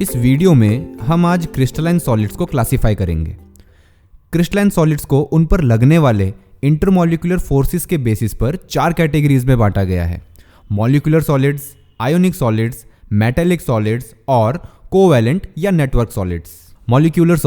इस वीडियो में हम आज क्रिस्टलाइन सॉलिड्स को क्लासिफाई करेंगे। क्रिस्टलाइन सॉलिड्स को उन पर लगने वाले इंटरमॉलिक्यूलर फोर्सेस के बेसिस पर 4 कैटेगरीज में बांटा गया है: molecular solids, ionic solids, metallic solids और कोवैलेंट या network solids. Molecular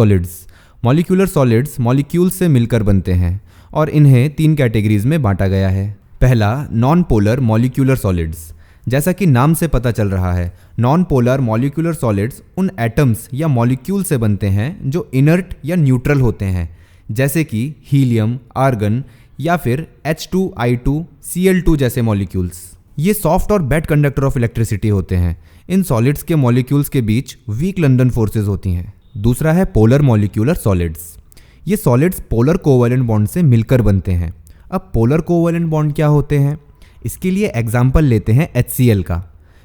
solids molecules से मिलकर बनते हैं और इन्हें 3 कैटेगरीज में बांटा गया है। पहला, नॉन पोलर मॉलिक्यूलर सॉलिड्स। जैसा कि नाम से पता चल रहा है, नॉन पोलर मॉलिक्यूलर सॉलिड्स उन एटम्स या मॉलिक्यूल से बनते हैं जो इनर्ट या न्यूट्रल होते हैं, जैसे कि हीलियम, आर्गन या फिर H2I2Cl2 जैसे मॉलिक्यूल्स। ये सॉफ्ट और बैड कंडक्टर ऑफ इलेक्ट्रिसिटी होते हैं। इन सॉलिड्स के मॉलिक्यूल्स के बीच वीक लंदन फोर्सेज होती हैं। दूसरा है पोलर मॉलिक्यूलर सॉलिड्स। ये सॉलिड्स पोलर कोवैलेंट बॉन्ड से मिलकर बनते हैं। अब पोलर कोवैलेंट बॉन्ड क्या होते हैं? इसके लिए एग्जाम्पल लेते हैं HCl का।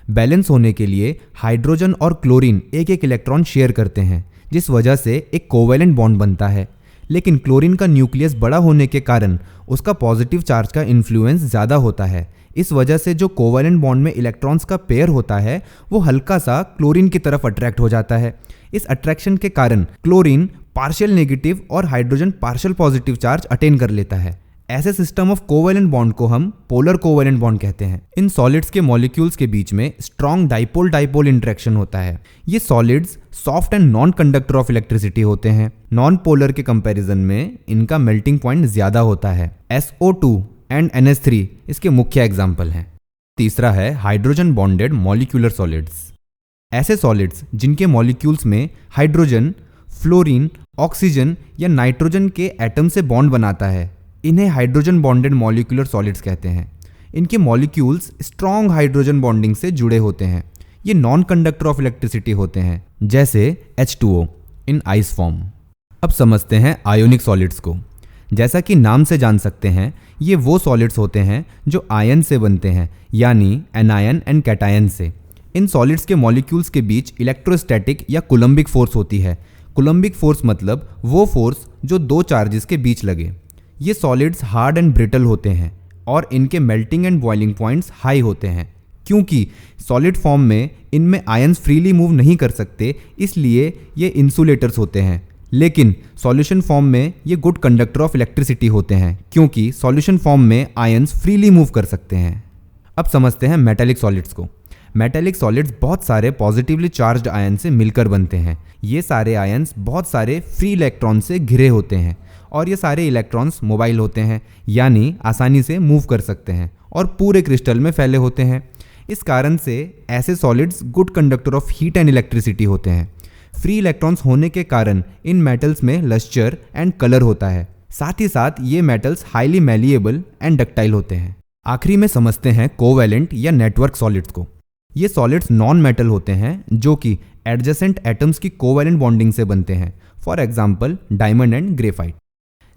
बैलेंस होने के लिए हाइड्रोजन और क्लोरीन एक एक इलेक्ट्रॉन शेयर करते हैं, जिस वजह से एक कोवैलेंट बॉन्ड बनता है। लेकिन क्लोरीन का न्यूक्लियस बड़ा होने के कारण उसका पॉजिटिव चार्ज का इन्फ्लुएंस ज़्यादा होता है। इस वजह से जो कोवैलेंट बॉन्ड में इलेक्ट्रॉन्स का पेयर होता है वो हल्का सा क्लोरीन की तरफ अट्रैक्ट हो जाता है। इस अट्रैक्शन के कारण क्लोरीन पार्शियल नेगेटिव और hydrogen partial positive charge attain कर लेता है। ऐसे सिस्टम ऑफ कोवैलेंट बॉन्ड को हम पोलर कोवैलेंट बॉन्ड कहते हैं। इन सॉलिड्स के मॉलिक्यूल्स के बीच में स्ट्रॉन्ग डाइपोल इंटरेक्शन होता है। ये solids soft and non conductor of electricity होते हैं। नॉन पोलर के कंपैरिजन में इनका मेल्टिंग पॉइंट ज्यादा होता है। SO2 एंड NH3 इसके मुख्य एग्जाम्पल हैं। तीसरा है हाइड्रोजन बॉन्डेड मॉलिक्यूलर सॉलिड्स। ऐसे सॉलिड्स जिनके मॉलिक्यूल्स में हाइड्रोजन, फ्लोरीन, ऑक्सीजन या नाइट्रोजन के एटम से बॉन्ड बनाता है, इन्हें हाइड्रोजन बॉन्डेड मॉलिक्यूलर सॉलिड्स कहते हैं। इनके मॉलिक्यूल्स स्ट्रॉन्ग हाइड्रोजन बॉन्डिंग से जुड़े होते हैं। ये नॉन कंडक्टर ऑफ इलेक्ट्रिसिटी होते हैं, जैसे H2O इन आइस फॉर्म। अब समझते हैं आयोनिक सॉलिड्स को। जैसा कि नाम से जान सकते हैं, ये वो सॉलिड्स होते हैं जो आयन से बनते हैं, यानी एनायन एंड कैटायन से। इन सॉलिड्स के मॉलिक्यूल्स के बीच इलेक्ट्रोस्टैटिक या कूलम्बिक फोर्स होती है। कूलम्बिक फोर्स मतलब वो फोर्स जो 2 चार्जेस के बीच लगे। ये सॉलिड्स हार्ड एंड ब्रिटल होते हैं और इनके melting and boiling points high होते हैं। क्योंकि सॉलिड फॉर्म में इनमें आयंस फ्रीली मूव नहीं कर सकते, इसलिए ये इंसुलेटर्स होते हैं। लेकिन सॉल्यूशन फॉर्म में ये गुड कंडक्टर ऑफ इलेक्ट्रिसिटी होते हैं, क्योंकि सॉल्यूशन फॉर्म में आयंस फ्रीली मूव कर सकते हैं। अब समझते हैं मेटेलिक सॉलिड्स को। मेटेलिक सॉलिड्स बहुत सारे पॉजिटिवली चार्ज्ड आयन से मिलकर बनते हैं। ये सारे आयंस बहुत सारे फ्री इलेक्ट्रॉन से घिरे होते हैं और ये सारे इलेक्ट्रॉन्स मोबाइल होते हैं, यानी आसानी से मूव कर सकते हैं और पूरे क्रिस्टल में फैले होते हैं। इस कारण से ऐसे solids good conductor of heat and electricity होते हैं। फ्री इलेक्ट्रॉन्स होने के कारण इन मेटल्स में लस्चर एंड कलर होता है। साथ ही साथ ये metals highly malleable and ductile होते हैं। आखिरी में समझते हैं कोवैलेंट या नेटवर्क सॉलिड्स को। ये सॉलिड्स नॉन मेटल होते हैं जो कि एडजेसेंट एटम्स की कोवैलेंट बॉन्डिंग से बनते हैं। For example diamond and graphite.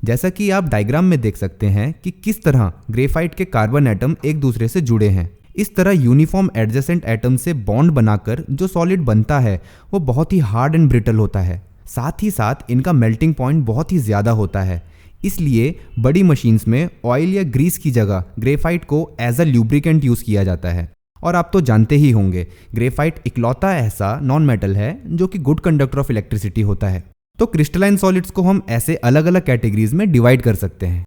जैसा कि आप डायग्राम में देख सकते हैं कि किस तरह ग्रेफाइट के कार्बन एटम एक दूसरे से जुड़े हैं। इस तरह यूनिफॉर्म एडजेसेंट एटम से बॉन्ड बनाकर जो सॉलिड बनता है वो बहुत ही हार्ड एंड ब्रिटल होता है। साथ ही साथ इनका मेल्टिंग पॉइंट बहुत ही ज़्यादा होता है। इसलिए बड़ी मशीन्स में ऑयल या ग्रीस की जगह ग्रेफाइट को एज अ ल्यूब्रिकेंट यूज़ किया जाता है। और आप तो जानते ही होंगे, ग्रेफाइट इकलौता ऐसा नॉन मेटल है जो कि गुड कंडक्टर ऑफ इलेक्ट्रिसिटी होता है। तो क्रिस्टलाइन सॉलिड्स को हम ऐसे अलग अलग कैटेगरीज में डिवाइड कर सकते हैं।